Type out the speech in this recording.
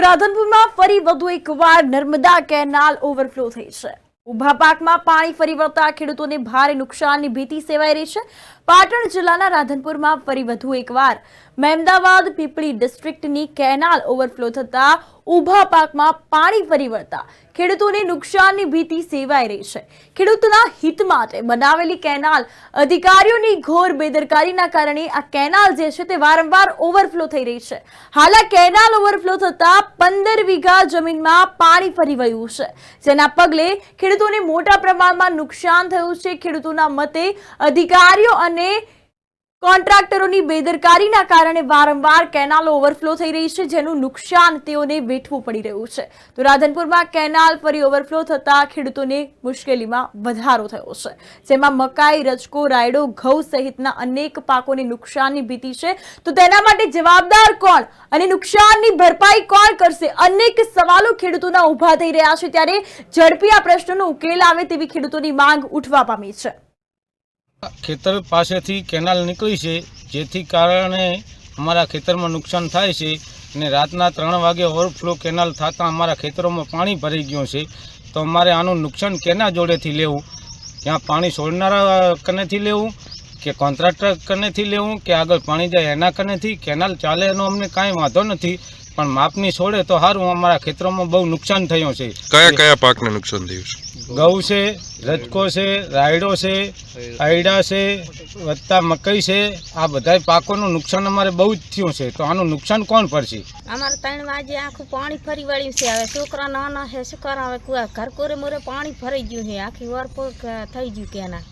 રાધનપુરમાં ફરી વધુ એકવાર નર્મદા કેનાલ ઓવરફ્લો થઈ છે। ઉભા પાકમાં પાણી ફરી વળતા ખેડૂતોને ભારે નુકસાનની ભીતિ સેવાઈ રહી છે। પાટણ જિલ્લાના રાધનપુરમાં ફરી વધુ એકવાર મહેમદાવાદ પીપળી ડિસ્ટ્રિક્ટની કેનાલ ઓવરફ્લો થતા ઉભા પાકમાં પાણી ફરી વળતા ખેડૂતોને નુકસાનની ભીતિ સેવાઈ રહી છે। ખેડૂતોના હિત માટે બનાવેલી કેનાલ અધિકારીઓની ઘોર બેદરકારીના કારણે આ કેનાલ જે છે તે વારંવાર ઓવરફ્લો થઈ રહી છે। હાલ આ કેનાલ ઓવરફ્લો થતા 15 વીઘા જમીનમાં પાણી ફરી વળ્યું છે, જેના પગલે ખેડૂતોને મોટા પ્રમાણમાં નુકસાન થયું છે। ખેડૂતોના મતે અધિકારીઓ અને કોન્ટ્રાક્ટરોની બેદરકારીના કારણે વારંવાર કેનાલ ઓવરફ્લો થઈ રહી છે, જેનું નુકસાન તેઓને વેઠવું પડી રહ્યું છે। તો રાધનપુરમાં કેનાલ ફરી ઓવરફ્લો થતા ખેડૂતોને મુશ્કેલીમાં વધારો થયો છે, જેમાં મકાઈ, રજકો, રાયડો, ઘઉં સહિતના અનેક પાકોને નુકસાનની ભીતિ છે। તો તેના માટે જવાબદાર કોણ અને નુકસાનની ભરપાઈ કોણ કરશે? અનેક સવાલો ખેડૂતોના ઊભા થઈ રહ્યા છે, ત્યારે ઝડપી આ પ્રશ્નનો ઉકેલ આવે તેવી ખેડૂતોની માંગ ઉઠવા પામી છે। ખેતર પાસેથી કેનાલ નીકળી છે, જેથી કારણે અમારા ખેતરમાં નુકસાન થાય છે અને રાતના 3 વાગે ઓવરફ્લો કેનાલ થતાં અમારા ખેતરોમાં પાણી ભરાઈ ગયું છે। તો અમારે આનું નુકસાન કેના જોડેથી લેવું? ત્યાં પાણી છોડનારા કનેથી લેવું કે કોન્ટ્રાક્ટર કનેથી લેવું કે આગળ પાણી જાય એના કનેથી? કેનાલ ચાલે એનો અમને કાંઈ વાંધો નથી, પણ માપની છોડે તો સારું। અમારા ખેતરોમાં બહુ નુકસાન થયું છે। કયા કયા પાકને નુકસાન થયું છે? ઘઉં છે, રજકો છે, રાયડો છે, આયડા છે, વત્તા મકાઈ છે। આ બધા પાકોનું નુકસાન અમારે બહુ જ થયું છે। તો આનું નુકસાન કોણ ભરશે? અમારે 3 વાગે આખું પાણી ફરી વળ્યું છે। હવે છોકરા નાના છે, શું કરાવે? ઘર કોરે મોરે પાણી ભરાઈ ગયું છે, આખી ઓરપોર થઈ ગયું કેનાલ।